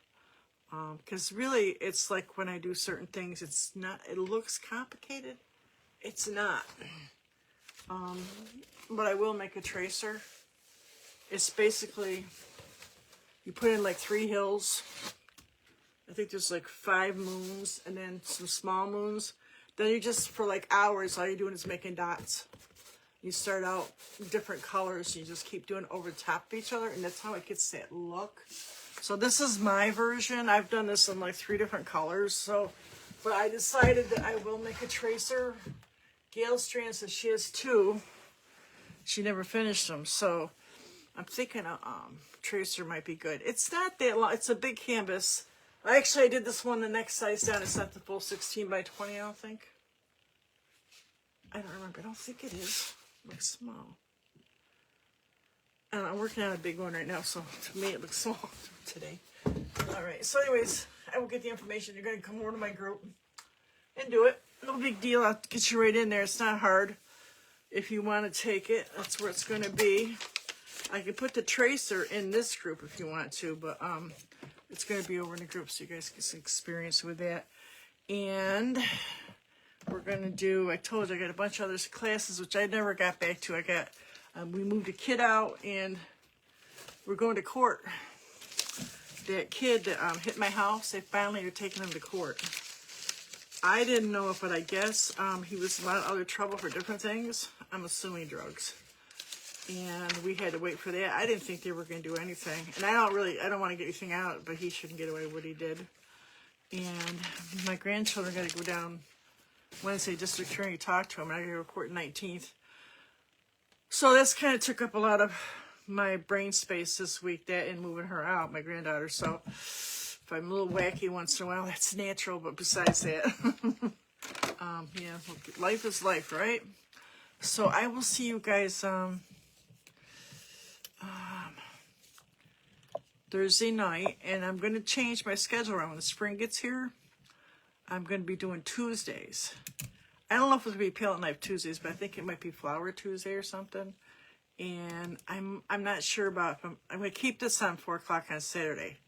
Because really, it's like when I do certain things, it's not, it looks complicated. It's not. But I will make a tracer. It's basically, you put in like 3 hills. I think there's like 5 moons and then some small moons. Then you just, for like hours, all you're doing is making dots. You start out different colors. You just keep doing over the top of each other, and that's how it gets that look. So this is my version. I've done this in like 3 different colors. So, but I decided that I will make a tracer. Gail Strand says she has 2. She never finished them, so I'm thinking a tracer might be good. It's not that long. It's a big canvas. I did this one the next size down. It's not the full 16 by 20, I don't think. I don't remember. I don't think it is. It looks small. I'm working on a big one right now, so to me it looks small today. All right. So anyways, I will get the information. You're going to come over to my group and do it. No big deal. I'll get you right in there. It's not hard. If you want to take it, that's where it's going to be. I can put the tracer in this group if you want to, but it's going to be over in the group so you guys get some experience with that. And we're going to do, I told you, I got a bunch of other classes, which I never got back to. I got, we moved a kid out, and we're going to court. That kid that hit my house, they finally are taking him to court. I didn't know it, but I guess he was in a lot of other trouble for different things. I'm assuming drugs. And we had to wait for that. I didn't think they were going to do anything. And I don't want to get anything out, but he shouldn't get away with what he did. And my grandchildren got to go down Wednesday, district attorney talked to him, and I got to report 19th. So that's kind of took up a lot of my brain space this week, that and moving her out, my granddaughter. So if I'm a little wacky once in a while, that's natural, but besides that, yeah, life is life, right? So I will see you guys Thursday night, and I'm going to change my schedule around when the spring gets here. I'm going to be doing Tuesdays. I don't know if it's gonna be Palette Knife Tuesdays, but I think it might be Flower Tuesday or something. And I'm not sure about if I'm gonna keep this on 4 o'clock on Saturday.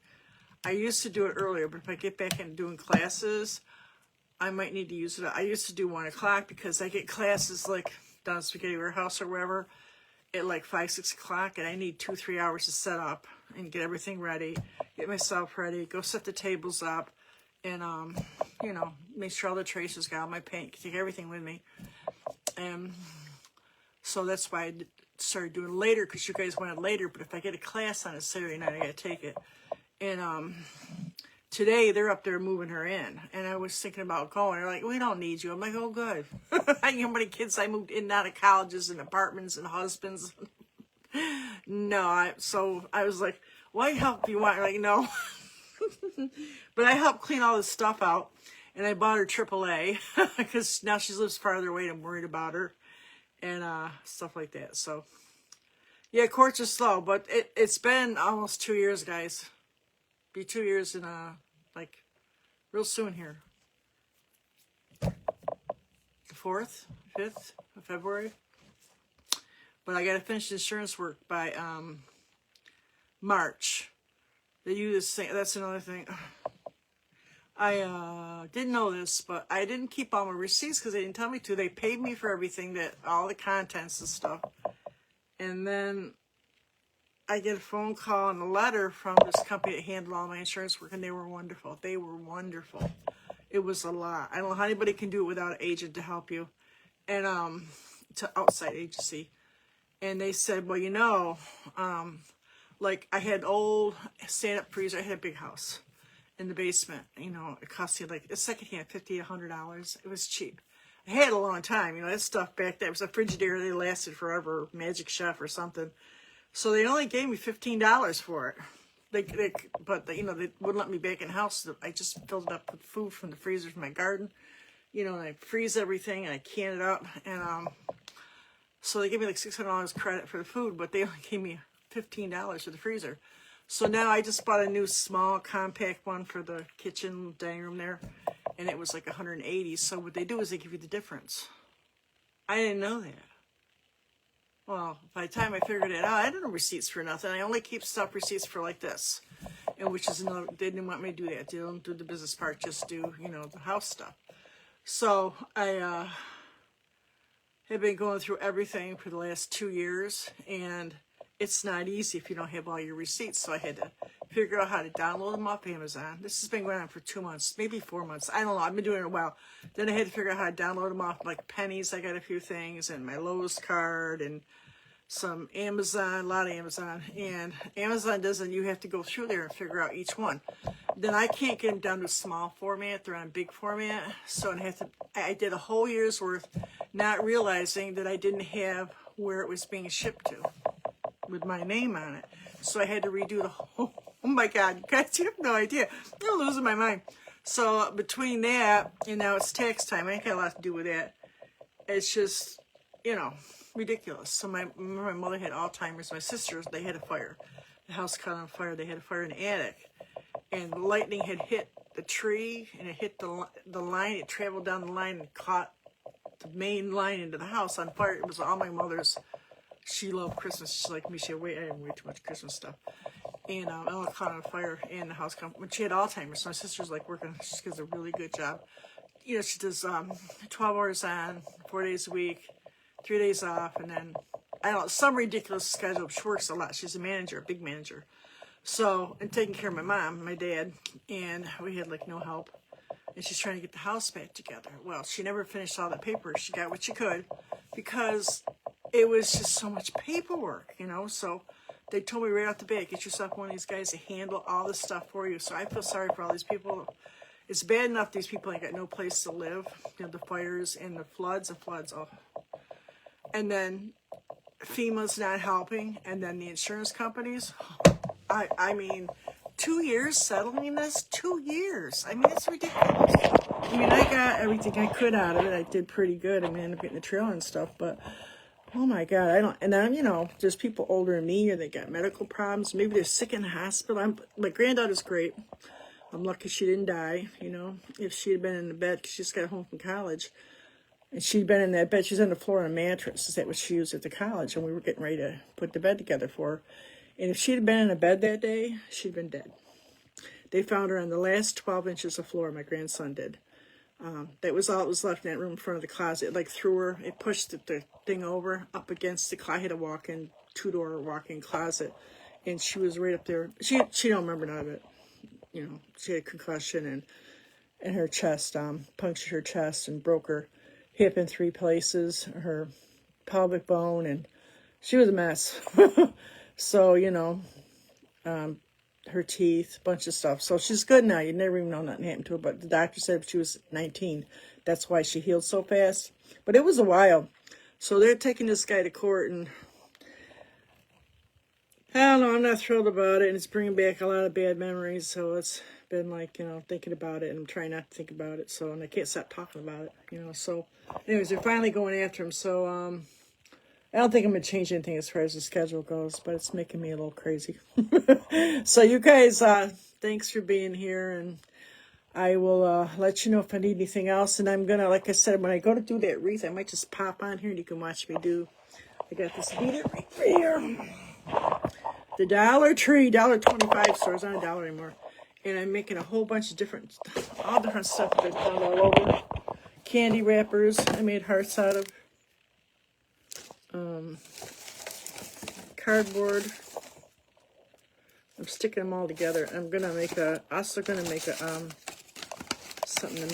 I used to do it earlier, but if I get back into doing classes, I might need to use it. I used to do 1 o'clock because I get classes like down at Spaghetti Warehouse or wherever at like 5, 6 o'clock, and I need 2-3 hours to set up and get everything ready, get myself ready, go set the tables up, and you know, make sure all the trays got all my paint, take everything with me. And so that's why I started doing later, because you guys wanted later. But if I get a class on a Saturday night, I gotta take it. And today they're up there moving her in, and I was thinking about going. They're like, "We don't need you." I'm like, "Oh, good." You know how many kids I moved in and out of colleges and apartments and husbands. No, so I was like, "What help do you want?" Like, no. But I helped clean all this stuff out, and I bought her AAA because now she lives farther away and I'm worried about her and stuff like that. So yeah, courts are slow, but it's been almost 2 years, guys. Be 2 years in like real soon here. The 4th, 5th of February. But I gotta finish the insurance work by March. They use this thing. That's another thing. I didn't know this, but I didn't keep all my receipts because they didn't tell me to. They paid me for everything, that all the contents and stuff. And then I get a phone call and a letter from this company that handled all my insurance work, and they were wonderful. They were wonderful. It was a lot. I don't know how anybody can do it without an agent to help you, and to outside agency. And they said, well, you know, like I had old stand-up freezer. I had a big house in the basement. You know, it cost you like a secondhand $50, $100. It was cheap. I had it a long time. You know, that stuff back there. It was a Frigidaire. They lasted forever. Magic Chef or something. So they only gave me $15 for it. But you know, they wouldn't let me back in the house. So I just filled it up with food from the freezer from my garden. You know, and I freeze everything and I can it up. And so they gave me like $600 credit for the food, but they only gave me $15 for the freezer. So now I just bought a new small compact one for the kitchen dining room there, and it was like $180. So what they do is they give you the difference. I didn't know that. Well, by the time I figured it out, I had no receipts for nothing. I only keep stuff receipts for like this, and which is another. They didn't want me to do that. They don't do the business part. Just do, you know, the house stuff. So I have been going through everything for the last 2 years, and it's not easy if you don't have all your receipts. So I had to figure out how to download them off Amazon. This has been going on for 2 months, maybe 4 months. I don't know. I've been doing it a while. Then I had to figure out how to download them off like Pennies. I got a few things, and my Lowe's card, and some Amazon, a lot of Amazon. And Amazon doesn't, you have to go through there and figure out each one. Then I can't get them down to small format. They're on big format. So I did a whole year's worth, not realizing that I didn't have where it was being shipped to with my name on it. So I had to redo the whole, oh my God, you guys, you have no idea. I'm losing my mind. So between that, and now it's tax time, I ain't got a lot to do with that. It's just, you know, ridiculous. So my mother had Alzheimer's. My sisters, they had a fire. The house caught on fire. They had a fire in the attic. And the lightning had hit the tree, and it hit the line. It traveled down the line and caught the main line into the house on fire. It was all my mother's. She loved Christmas. She's like me. I had way too much Christmas stuff. And it all caught on fire, and the house when she had Alzheimer's. So my sister's like working. She does a really good job. You know, she does 12 hours on, 4 days a week, 3 days off, and then I don't know, some ridiculous schedule. She works a lot. She's a manager, a big manager. So, and taking care of my mom, my dad, and we had like no help. And she's trying to get the house back together. Well, she never finished all the paperwork. She got what she could because it was just so much paperwork, you know. So they told me right off the bat, get yourself one of these guys to handle all this stuff for you. So I feel sorry for all these people. It's bad enough these people ain't got no place to live. You know, the fires and the floods. Oh. And then FEMA's not helping. And then the insurance companies. I mean, 2 years settling this? 2 years. I mean, it's ridiculous. I mean, I got everything I could out of it. I did pretty good. I mean, I ended up getting the trailer and stuff. But, oh my God, and then, you know, there's people older than me or they got medical problems. Maybe they're sick in the hospital. My granddaughter's great. I'm lucky she didn't die, you know. If she had been in the bed, 'cause she just got home from college. And she'd been in that bed. She's on the floor on a mattress. Is that what she used at the college? And we were getting ready to put the bed together for her. And if she'd have been in a bed that day, she'd been dead. They found her on the last 12 inches of floor, my grandson did. That was all that was left in that room in front of the closet. It like threw her, it pushed the thing over up against the closet. I had a walk-in, two-door walk-in closet. And she was right up there. She don't remember none of it. You know, she had a concussion and her chest, punctured her chest and broke her hip in 3 places, her pelvic bone, and she was a mess. So, you know, her teeth, a bunch of stuff. So she's good now. You never even know nothing happened to her. But the doctor said she was 19. That's why she healed so fast. But it was a while. So they're taking this guy to court, and I don't know. I'm not thrilled about it. And it's bringing back a lot of bad memories. So it's been like, you know, thinking about it. And I'm trying not to think about it. So, and I can't stop talking about it, you know. So anyways, they're finally going after him. So, I don't think I'm going to change anything as far as the schedule goes, but it's making me a little crazy. So you guys, thanks for being here, and I will let you know if I need anything else. And I'm going to, like I said, when I go to do that wreath, I might just pop on here and you can watch me do. I got this beaded wreath right here. The Dollar Tree, $1.25 store. It's not $1 anymore. And I'm making a whole bunch of different, all different stuff that I found all over. Candy wrappers I made hearts out of. Cardboard. I'm sticking them all together. I'm gonna make something to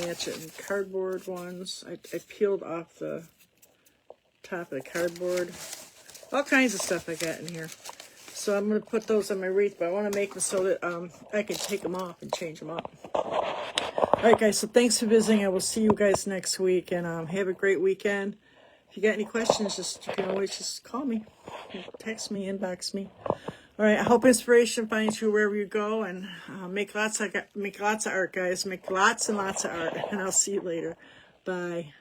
match it. And cardboard ones. I peeled off the top of the cardboard. All kinds of stuff I got in here. So I'm gonna put those on my wreath, but I want to make them so that I can take them off and change them up. All right, guys. So thanks for visiting. I will see you guys next week, and have a great weekend. If you got any questions, you can always just call me, text me, inbox me. All right, I hope inspiration finds you wherever you go, and make lots of art, guys. Make lots and lots of art, and I'll see you later. Bye.